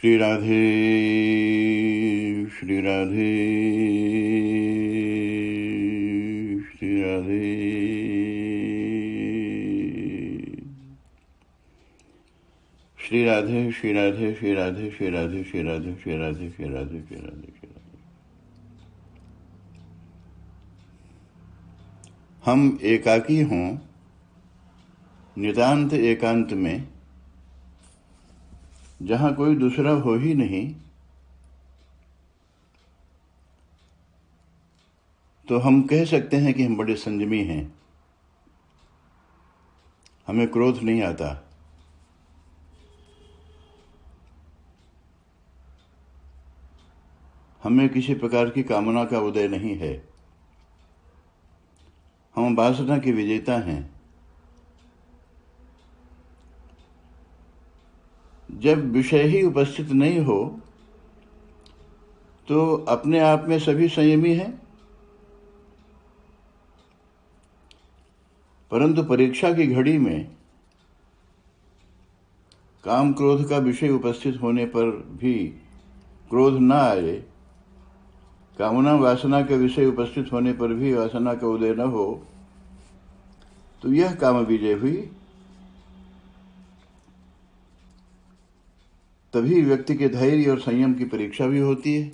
श्री राधे श्री राधे श्री राधे। श्री राधे श्री राधे श्री राधे श्री राधे श्री राधे श्री राधे श्री राधे श्री राधे श्री राधे। हम एकाकी हों नितांत एकांत में, जहां कोई दूसरा हो ही नहीं, तो हम कह सकते हैं कि हम बड़े संयमी हैं। हमें क्रोध नहीं आता, हमें किसी प्रकार की कामना का उदय नहीं है। हम वासना के विजेता हैं। जब विषय ही उपस्थित नहीं हो तो अपने आप में सभी संयमी हैं, परंतु परीक्षा की घड़ी में काम क्रोध का विषय उपस्थित होने पर भी क्रोध न आए, कामना वासना के विषय उपस्थित होने पर भी वासना का उदय न हो, तो यह काम विजय हुई। तभी व्यक्ति के धैर्य और संयम की परीक्षा भी होती है।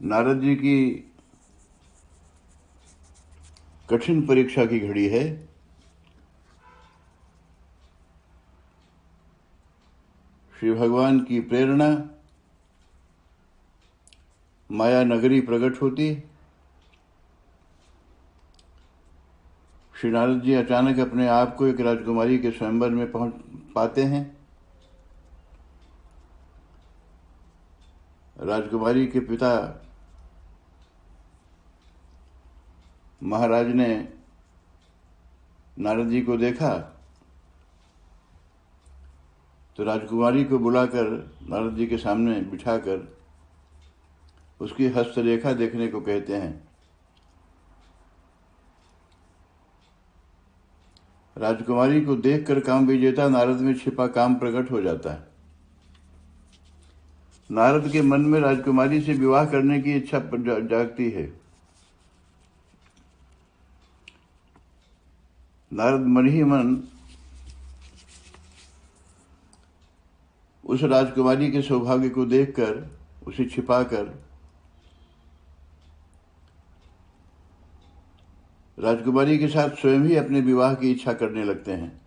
नारद जी की कठिन परीक्षा की घड़ी है। श्री भगवान की प्रेरणा माया नगरी प्रकट होती। श्री नारद जी अचानक अपने आप को एक राजकुमारी के स्वयंवर में पहुंच पाते हैं। राजकुमारी के पिता महाराज ने नारद जी को देखा तो राजकुमारी को बुलाकर नारद जी के सामने बिठाकर उसकी हस्तरेखा देखने को कहते हैं। राजकुमारी को देखकर काम विजेता नारद में छिपा काम प्रकट हो जाता है। नारद के मन में राजकुमारी से विवाह करने की इच्छा जागती है। नारद मन ही मन उस राजकुमारी के सौभाग्य को देखकर उसे छिपाकर राजकुमारी के साथ स्वयं ही अपने विवाह की इच्छा करने लगते हैं।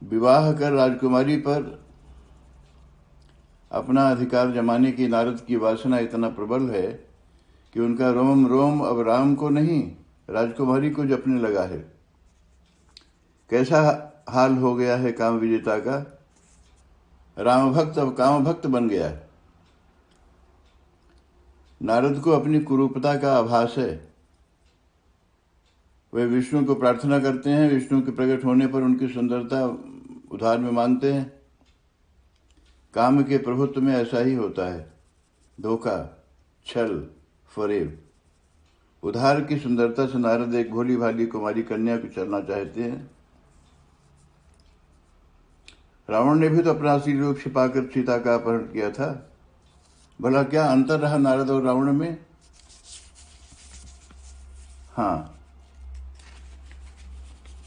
विवाह कर राजकुमारी पर अपना अधिकार जमाने की नारद की वासना इतना प्रबल है कि उनका रोम रोम अब राम को नहीं राजकुमारी को जपने लगा है। कैसा हाल हो गया है काम विजेता का। राम भक्त अब काम भक्त बन गया है। नारद को अपनी कुरूपता का आभास है। वे विष्णु को प्रार्थना करते हैं, विष्णु के प्रकट होने पर उनकी सुंदरता उधार में मांगते हैं। काम के प्रभुत्व में ऐसा ही होता है। धोखा, छल, फरेब। उधार की सुंदरता से नारद एक भोली भाली कुमारी कन्या को चलना चाहते हैं। रावण ने भी तो अपना असली रूप छिपाकर सीता का अपहरण किया था। भला क्या अंतर रहा नारद और रावण में? हाँ,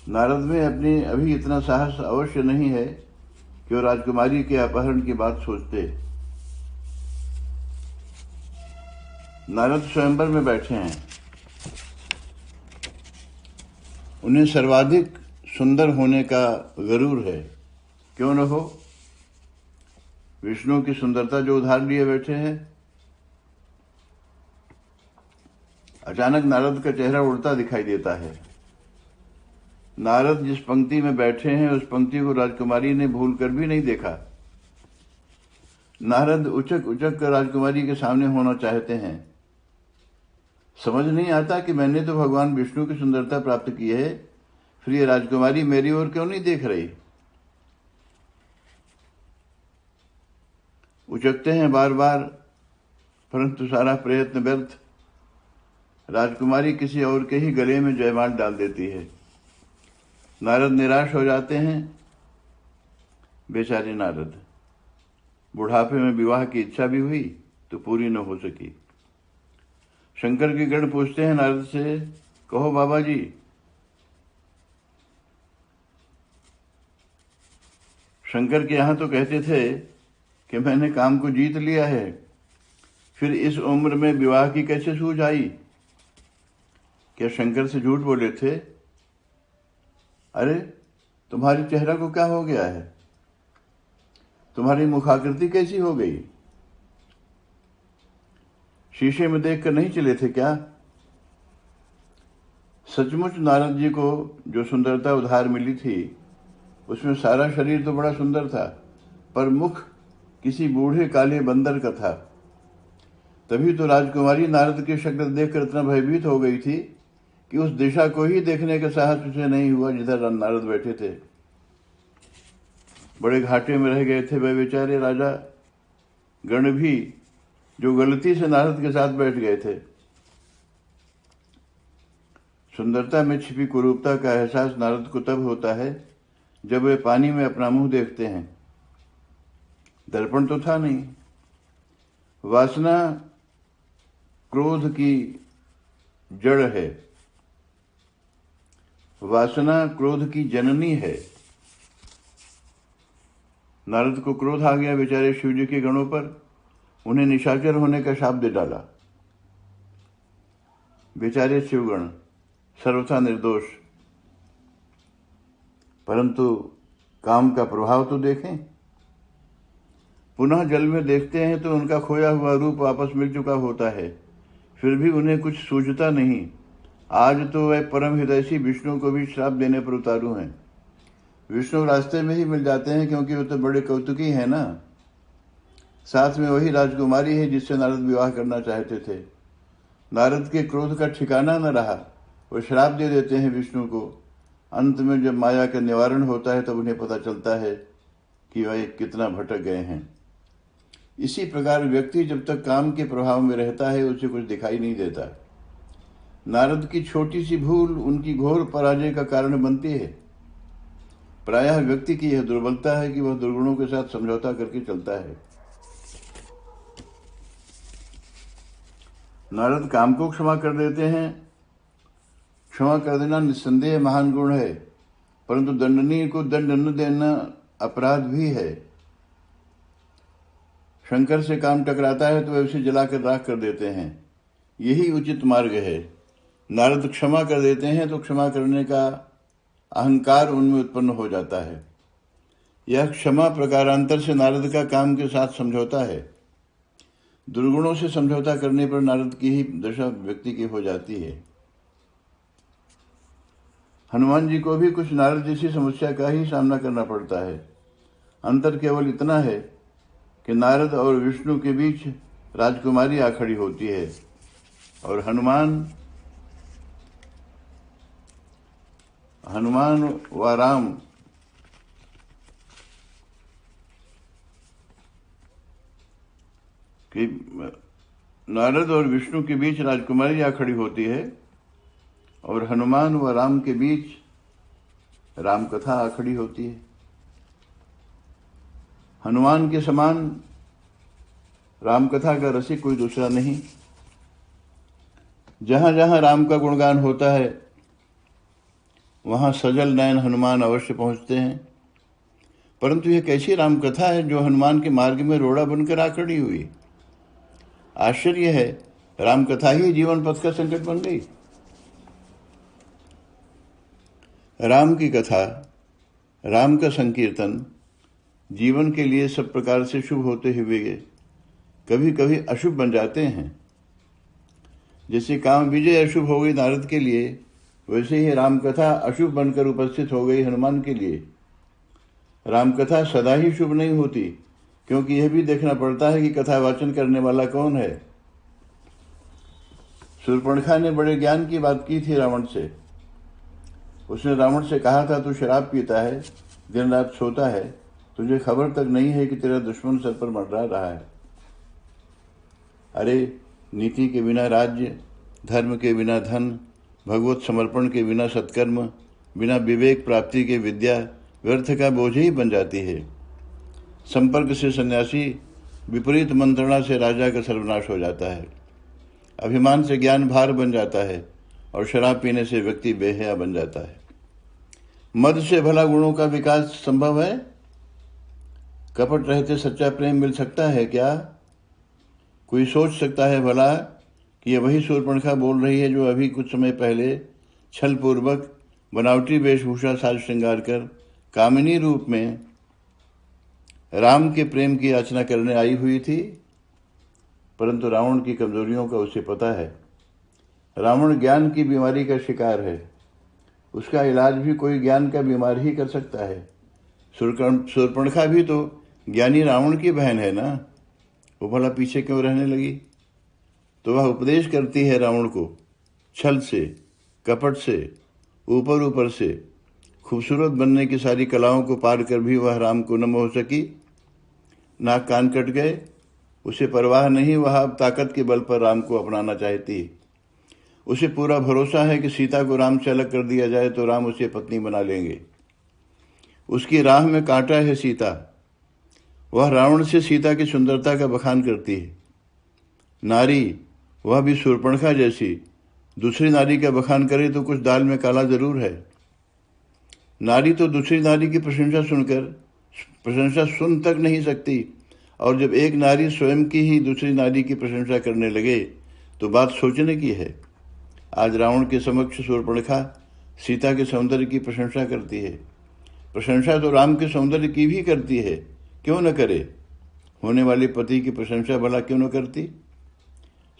नारद में अपने अभी इतना साहस अवश्य नहीं है कि वो राजकुमारी के अपहरण की बात सोचते। नारद स्वयंवर में बैठे हैं। उन्हें सर्वाधिक सुंदर होने का गरूर है। क्यों न हो, विष्णु की सुंदरता जो उधार लिए बैठे हैं। अचानक नारद का चेहरा उड़ता दिखाई देता है। नारद जिस पंक्ति में बैठे हैं उस पंक्ति को राजकुमारी ने भूल कर भी नहीं देखा। नारद उचक उचक कर राजकुमारी के सामने होना चाहते हैं। समझ नहीं आता कि मैंने तो भगवान विष्णु की सुंदरता प्राप्त की है, फिर ये राजकुमारी मेरी ओर क्यों नहीं देख रही। उचकते हैं बार बार, परंतु सारा प्रयत्न व्यर्थ। राजकुमारी किसी और के ही गले में जयमाल डाल देती है। नारद निराश हो जाते हैं। बेचारे नारद, बुढ़ापे में विवाह की इच्छा भी हुई तो पूरी न हो सकी। शंकर के गण पूछते हैं नारद से, कहो बाबा जी, शंकर के यहां तो कहते थे कि मैंने काम को जीत लिया है, फिर इस उम्र में विवाह की कैसे सूझ आई? क्या शंकर से झूठ बोले थे? अरे तुम्हारे चेहरा को क्या हो गया है? तुम्हारी मुखाकृति कैसी हो गई? शीशे में देखकर नहीं चले थे क्या? सचमुच नारद जी को जो सुंदरता उधार मिली थी उसमें सारा शरीर तो बड़ा सुंदर था, पर मुख किसी बूढ़े काले बंदर का था। तभी तो राजकुमारी नारद की शक्ल देखकर इतना भयभीत हो गई थी कि उस दिशा को ही देखने का साहस उसे नहीं हुआ जिधर नारद बैठे थे। बड़े घाटे में रह गए थे वे बेचारे राजा गण भी, जो गलती से नारद के साथ बैठ गए थे। सुंदरता में छिपी कुरूपता का एहसास नारद को तब होता है जब वे पानी में अपना मुंह देखते हैं। दर्पण तो था नहीं। वासना क्रोध की जड़ है, वासना क्रोध की जननी है। नारद को क्रोध आ गया बेचारे शिव जी के गणों पर। उन्हें निशाचर होने का शाप दे डाला। बेचारे शिवगण सर्वथा निर्दोष, परंतु काम का प्रभाव तो देखें। पुनः जल में देखते हैं तो उनका खोया हुआ रूप वापस मिल चुका होता है, फिर भी उन्हें कुछ सूझता नहीं। आज तो वह परम हितैषी विष्णु को भी श्राप देने पर उतारू हैं। विष्णु रास्ते में ही मिल जाते हैं क्योंकि वो तो बड़े कौतुकी हैं ना। साथ में वही राजकुमारी है जिससे नारद विवाह करना चाहते थे। नारद के क्रोध का ठिकाना न रहा, वो श्राप दे देते हैं विष्णु को। अंत में जब माया का निवारण होता है तब उन्हें पता चलता है कि वह कितना भटक गए हैं। इसी प्रकार व्यक्ति जब तक काम के प्रभाव में रहता है उसे कुछ दिखाई नहीं देता। नारद की छोटी सी भूल उनकी घोर पराजय का कारण बनती है। प्रायः व्यक्ति की यह दुर्बलता है कि वह दुर्गुणों के साथ समझौता करके चलता है। नारद काम को क्षमा कर देते हैं। क्षमा कर देना निस्संदेह महान गुण है, परंतु दंडनीय को दंड न देना अपराध भी है। शंकर से काम टकराता है तो वे उसे जलाकर राख कर देते हैं, यही उचित मार्ग है। नारद क्षमा कर देते हैं तो क्षमा करने का अहंकार उनमें उत्पन्न हो जाता है। यह क्षमा प्रकारांतर से नारद का काम के साथ समझौता है। दुर्गुणों से समझौता करने पर नारद की ही दशा व्यक्ति की हो जाती है। हनुमान जी को भी कुछ नारद जैसी समस्या का ही सामना करना पड़ता है। अंतर केवल इतना है कि नारद और विष्णु के बीच राजकुमारी आ खड़ी होती है और हनुमान व राम कि नारद और विष्णु के बीच राजकुमारी आ खड़ी होती है और हनुमान व राम के बीच राम कथा आ खड़ी होती है। हनुमान के समान राम कथा का रसिक कोई दूसरा नहीं। जहां जहां राम का गुणगान होता है वहां सजल नयन हनुमान अवश्य पहुंचते हैं। परंतु यह कैसी राम कथा है जो हनुमान के मार्ग में रोड़ा बनकर आ खड़ी हुई। आश्चर्य है, राम कथा ही जीवन पथ का संकट बन गई। राम की कथा, राम का संकीर्तन जीवन के लिए सब प्रकार से शुभ होते हुए कभी कभी अशुभ बन जाते हैं। जैसे काम विजय अशुभ हो गई नारद के लिए, वैसे ही रामकथा अशुभ बनकर उपस्थित हो गई हनुमान के लिए। रामकथा सदा ही शुभ नहीं होती, क्योंकि यह भी देखना पड़ता है कि कथा वाचन करने वाला कौन है। शूर्पणखा ने बड़े ज्ञान की बात की थी रावण से। उसने रावण से कहा था, तू शराब पीता है, दिन रात सोता है, तुझे खबर तक नहीं है कि तेरा दुश्मन सर पर मंडरा रहा है। अरे नीति के बिना राज्य, धर्म के बिना धन, भगवत समर्पण के बिना सत्कर्म, बिना विवेक प्राप्ति के विद्या व्यर्थ का बोझ ही बन जाती है। संपर्क से सन्यासी, विपरीत मंत्रणा से राजा का सर्वनाश हो जाता है। अभिमान से ज्ञान भार बन जाता है और शराब पीने से व्यक्ति बेहया बन जाता है। मद से भला गुणों का विकास संभव है? कपट रहते सच्चा प्रेम मिल सकता है क्या? कोई सोच सकता है भला कि यह वही शूर्पणखा बोल रही है जो अभी कुछ समय पहले छल पूर्वक बनावटी वेशभूषा साज श्रृंगार कर कामिनी रूप में राम के प्रेम की याचना करने आई हुई थी? परंतु रावण की कमजोरियों का उसे पता है। रावण ज्ञान की बीमारी का शिकार है। उसका इलाज भी कोई ज्ञान का बीमार ही कर सकता है। शूर्पणखा भी तो ज्ञानी रावण की बहन है ना, वो भला पीछे क्यों रहने लगी? तो वह उपदेश करती है रावण को, छल से, कपट से, ऊपर ऊपर से, खूबसूरत बनने की सारी कलाओं को पार कर भी वह राम को न मोह सकी। नाक कान कट गए, उसे परवाह नहीं, वह अब ताकत के बल पर राम को अपनाना चाहती है। उसे पूरा भरोसा है कि सीता को राम से अलग कर दिया जाए तो राम उसे पत्नी बना लेंगे। उसकी राह में कांटा है सीता। वह रावण से सीता की सुंदरता का बखान करती है। नारी, वह भी शूर्पणखा जैसी, दूसरी नारी का बखान करे तो कुछ दाल में काला जरूर है। नारी तो दूसरी नारी की प्रशंसा सुन तक नहीं सकती, और जब एक नारी स्वयं की ही दूसरी नारी की प्रशंसा करने लगे तो बात सोचने की है। आज रावण के समक्ष शूर्पणखा सीता के सौंदर्य की प्रशंसा करती है। प्रशंसा तो राम के सौंदर्य की भी करती है, क्यों न करे? होने वाले पति की प्रशंसा भला क्यों न करती?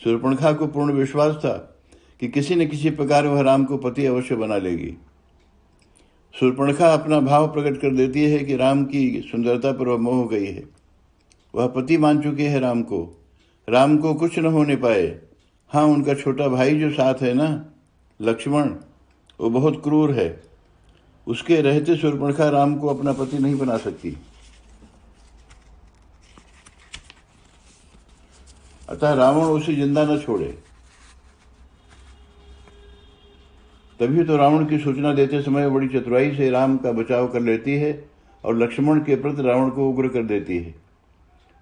शूर्पणखा को पूर्ण विश्वास था कि किसी न किसी प्रकार वह राम को पति अवश्य बना लेगी। शूर्पणखा अपना भाव प्रकट कर देती है कि राम की सुंदरता पर वह मोह हो गई है। वह पति मान चुकी है राम को। राम को कुछ न होने पाए। हाँ, उनका छोटा भाई जो साथ है ना, लक्ष्मण, वो बहुत क्रूर है। उसके रहते शूर्पणखा राम को अपना पति नहीं बना सकती। अतः रावण उसे जिंदा न छोड़े। तभी तो रावण की सूचना देते समय बड़ी चतुराई से राम का बचाव कर लेती है और लक्ष्मण के प्रति रावण को उग्र कर देती है।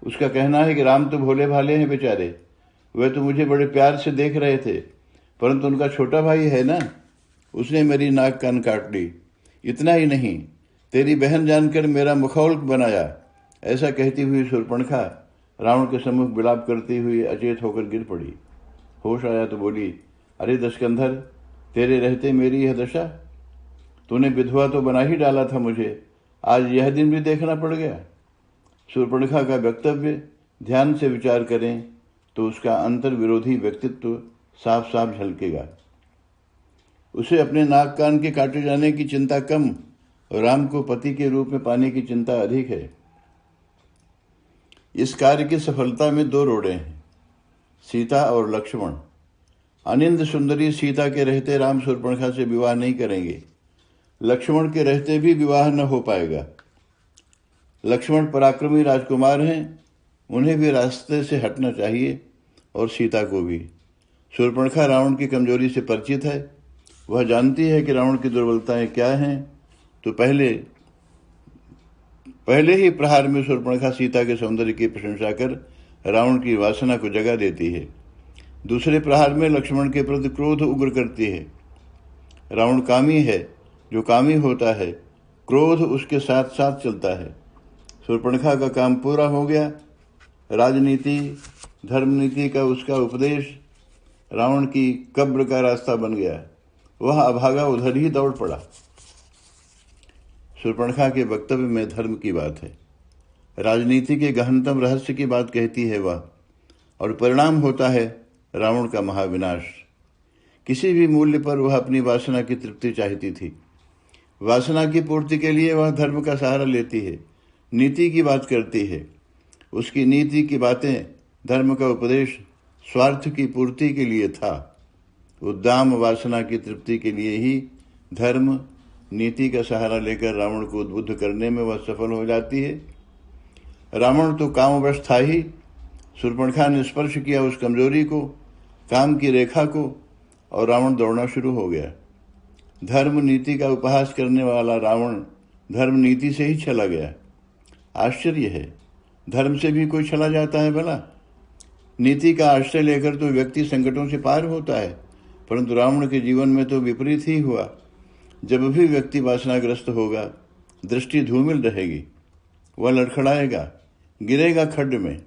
उसका कहना है कि राम तो भोले भाले हैं बेचारे, वे तो मुझे बड़े प्यार से देख रहे थे, परंतु उनका छोटा भाई है ना, उसने मेरी नाक कान काट ली। इतना ही नहीं, तेरी बहन जानकर मेरा मुखौल बनाया। ऐसा कहती हुई शूर्पणखा रावण के सम्मुख विलाप करती हुई अचेत होकर गिर पड़ी। होश आया तो बोली, अरे दशकंधर, तेरे रहते मेरी यह दशा? तूने विधवा तो बना ही डाला था मुझे, आज यह दिन भी देखना पड़ गया। शूर्पणखा का वक्तव्य ध्यान से विचार करें तो उसका अंतर विरोधी व्यक्तित्व साफ साफ झलकेगा। उसे अपने नाक कान के काटे जाने की चिंता कम और राम को पति के रूप में पाने की चिंता अधिक है। इस कार्य की सफलता में दो रोड़े हैं, सीता और लक्ष्मण। अनिंद सुंदरी सीता के रहते राम शूर्पणखा से विवाह नहीं करेंगे। लक्ष्मण के रहते भी विवाह न हो पाएगा। लक्ष्मण पराक्रमी राजकुमार हैं, उन्हें भी रास्ते से हटना चाहिए, और सीता को भी। शूर्पणखा रावण की कमजोरी से परिचित है। वह जानती है कि रावण की दुर्बलताएं क्या हैं, तो पहले ही प्रहार में शूर्पणखा सीता के सौंदर्य की प्रशंसा कर रावण की वासना को जगा देती है। दूसरे प्रहार में लक्ष्मण के प्रति क्रोध उग्र करती है। रावण कामी है, जो कामी होता है क्रोध उसके साथ साथ चलता है। शूर्पणखा का काम पूरा हो गया। राजनीति, धर्मनीति का उसका उपदेश रावण की कब्र का रास्ता बन गया। वह अभागा उधर ही दौड़ पड़ा। शूर्पणखा के वक्तव्य में धर्म की बात है, राजनीति के गहनतम रहस्य की बात कहती है वह, और परिणाम होता है रावण का महाविनाश। किसी भी मूल्य पर वह अपनी वासना की तृप्ति चाहती थी। वासना की पूर्ति के लिए वह धर्म का सहारा लेती है, नीति की बात करती है। उसकी नीति की बातें, धर्म का उपदेश स्वार्थ की पूर्ति के लिए था। उद्दाम वासना की तृप्ति के लिए ही धर्म नीति का सहारा लेकर रावण को उद्बुद्ध करने में वह सफल हो जाती है। रावण तो कामवश था ही। शूर्पणखा ने स्पर्श किया उस कमजोरी को, काम की रेखा को, और रावण दौड़ना शुरू हो गया। धर्म नीति का उपहास करने वाला रावण धर्म नीति से ही चला गया। आश्चर्य है, धर्म से भी कोई चला जाता है भला? नीति का आश्रय लेकर तो व्यक्ति संकटों से पार होता है, परंतु रावण के जीवन में तो विपरीत ही हुआ। जब भी व्यक्ति वासनाग्रस्त होगा, दृष्टि धूमिल रहेगी, वह लड़खड़ाएगा, गिरेगा खड्ड में,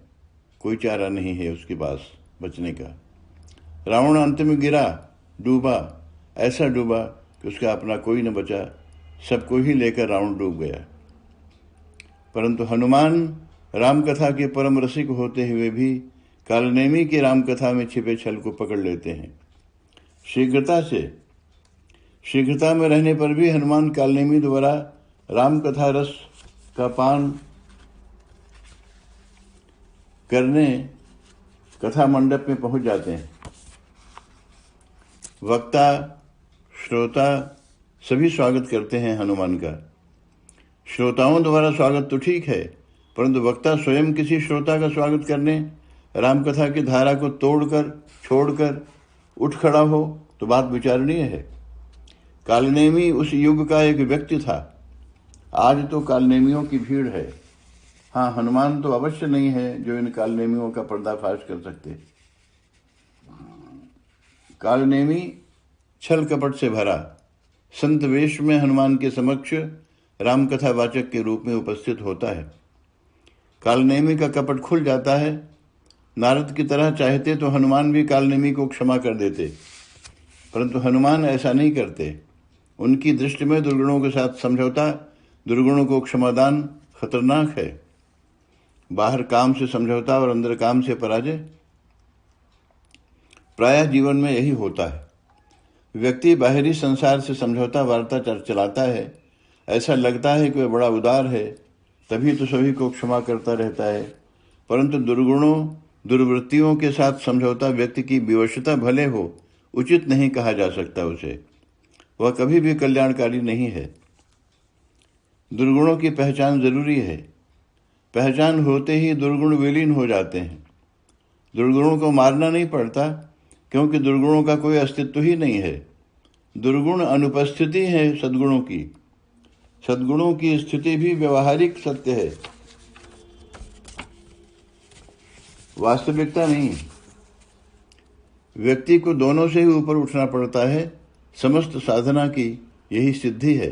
कोई चारा नहीं है उसके पास बचने का। रावण अंत में गिरा, डूबा, ऐसा डूबा कि उसका अपना कोई न बचा, सबको ही लेकर रावण डूब गया। परंतु हनुमान राम कथा के परम रसिक होते हुए भी कालनेमी की राम कथा में छिपे छल को पकड़ लेते हैं। शीघ्रता में रहने पर भी हनुमान कालनेमी द्वारा राम कथा रस का पान करने कथा मंडप में पहुंच जाते हैं। वक्ता, श्रोता सभी स्वागत करते हैं हनुमान का। श्रोताओं द्वारा स्वागत तो ठीक है, परंतु वक्ता स्वयं किसी श्रोता का स्वागत करने, रामकथा की धारा को तोड़कर छोड़कर उठ खड़ा हो तो बात विचारणीय है। कालनेमी उस युग का एक व्यक्ति था। आज तो कालनेमियों की भीड़ है। हाँ, हनुमान तो अवश्य नहीं है जो इन कालनेमियों का पर्दाफाश कर सकते। कालनेमी छल कपट से भरा संत वेश में हनुमान के समक्ष रामकथा वाचक के रूप में उपस्थित होता है। कालनेमी का कपट खुल जाता है। नारद की तरह चाहते तो हनुमान भी कालनेमी को क्षमा कर देते, परंतु हनुमान ऐसा नहीं करते। उनकी दृष्टि में दुर्गुणों के साथ समझौता, दुर्गुणों को क्षमादान खतरनाक है। बाहर काम से समझौता और अंदर काम से पराजय। प्रायः जीवन में यही होता है। व्यक्ति बाहरी संसार से समझौता वार्ता चलाता है, ऐसा लगता है कि वह बड़ा उदार है, तभी तो सभी को क्षमा करता रहता है, परंतु दुर्गुणों दुर्वृत्तियों के साथ समझौता व्यक्ति की विवशता भले हो, उचित नहीं कहा जा सकता उसे। वह कभी भी कल्याणकारी नहीं है। दुर्गुणों की पहचान जरूरी है। पहचान होते ही दुर्गुण विलीन हो जाते हैं। दुर्गुणों को मारना नहीं पड़ता, क्योंकि दुर्गुणों का कोई अस्तित्व ही नहीं है। दुर्गुण अनुपस्थिति है सद्गुणों की। सद्गुणों की स्थिति भी व्यवहारिक सत्य है, वास्तविकता नहीं। व्यक्ति को दोनों से ही ऊपर उठना पड़ता है। समस्त साधना की यही सिद्धि है।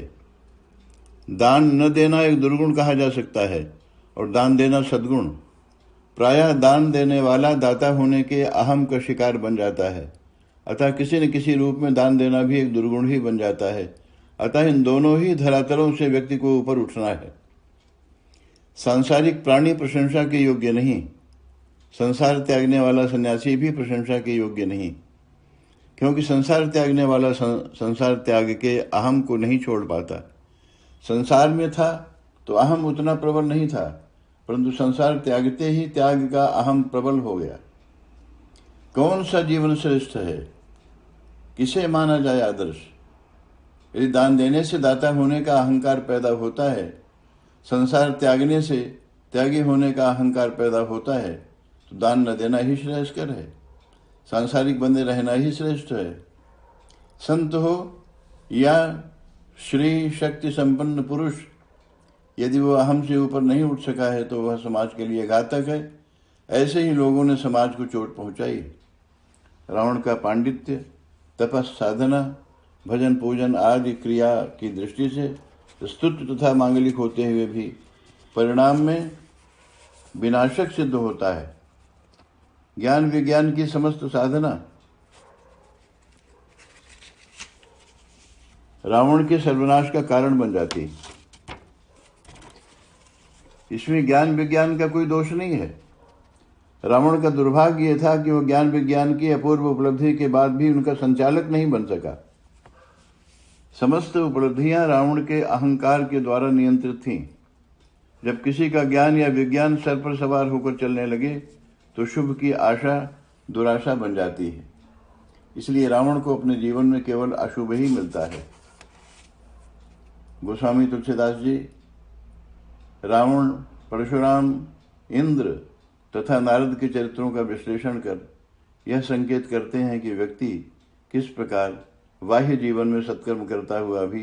दान न देना एक दुर्गुण कहा जा सकता है और दान देना सद्गुण। प्रायः दान देने वाला दाता होने के अहम का शिकार बन जाता है, अतः किसी न किसी रूप में दान देना भी एक दुर्गुण ही बन जाता है। अतः इन दोनों ही धरातलों से व्यक्ति को ऊपर उठना है। सांसारिक प्राणी प्रशंसा के योग्य नहीं। संसार त्यागने वाला सन्यासी भी प्रशंसा के योग्य नहीं, क्योंकि संसार त्यागने वाला संसार त्याग के अहम को नहीं छोड़ पाता। संसार में था तो अहम उतना प्रबल नहीं था, परंतु संसार त्यागते ही त्याग का अहम प्रबल हो गया। कौन सा जीवन श्रेष्ठ है? किसे माना जाए आदर्श? यदि दान देने से दाता होने का अहंकार पैदा होता है, संसार त्यागने से त्यागी होने का अहंकार पैदा होता है, तो दान न देना ही श्रेयस्कर है। सांसारिक बंधे रहना ही श्रेष्ठ है। संत हो या श्री शक्ति संपन्न पुरुष, यदि वह अहम से ऊपर नहीं उठ सका है तो वह समाज के लिए घातक है। ऐसे ही लोगों ने समाज को चोट पहुंचाई। रावण का पांडित्य, तपस, साधना, भजन पूजन आदि क्रिया की दृष्टि से स्तुत्य तथा मांगलिक होते हुए भी परिणाम में विनाशक सिद्ध होता है। ज्ञान विज्ञान की समस्त साधना रावण के सर्वनाश का कारण बन जाती। इसमें ज्ञान विज्ञान का कोई दोष नहीं है। रावण का दुर्भाग्य यह था कि वह ज्ञान विज्ञान की अपूर्व उपलब्धि के बाद भी उनका संचालक नहीं बन सका। समस्त उपलब्धियां रावण के अहंकार के द्वारा नियंत्रित थीं। जब किसी का ज्ञान या विज्ञान सर पर सवार होकर चलने लगे तो शुभ की आशा दुराशा बन जाती है। इसलिए रावण को अपने जीवन में केवल अशुभ ही मिलता है। गोस्वामी तुलसीदास जी रावण, परशुराम, इंद्र तथा नारद के चरित्रों का विश्लेषण कर यह संकेत करते हैं कि व्यक्ति किस प्रकार बाह्य जीवन में सत्कर्म करता हुआ भी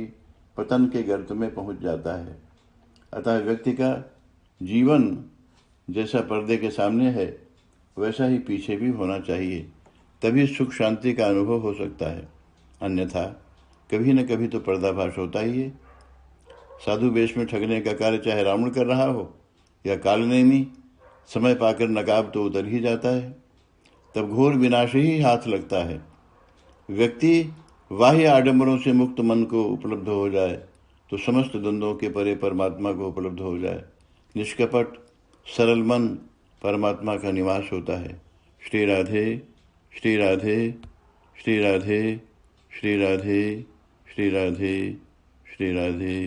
पतन के गर्त में पहुंच जाता है। अतः व्यक्ति का जीवन जैसा पर्दे के सामने है वैसा ही पीछे भी होना चाहिए, तभी सुख शांति का अनुभव हो सकता है। अन्यथा कभी न कभी तो पर्दाफाश होता ही है। साधु वेश में ठगने का कार्य चाहे रावण कर रहा हो या कालनेमी, समय पाकर नकाब तो उतर ही जाता है, तब घोर विनाश ही हाथ लगता है। व्यक्ति बाह्य आडंबरों से मुक्त मन को उपलब्ध हो जाए तो समस्त द्वंद्वों के परे परमात्मा को उपलब्ध हो जाए। निष्कपट सरल मन परमात्मा का निवास होता है। श्री राधे श्री राधे श्री राधे श्री राधे श्री राधे श्री राधे।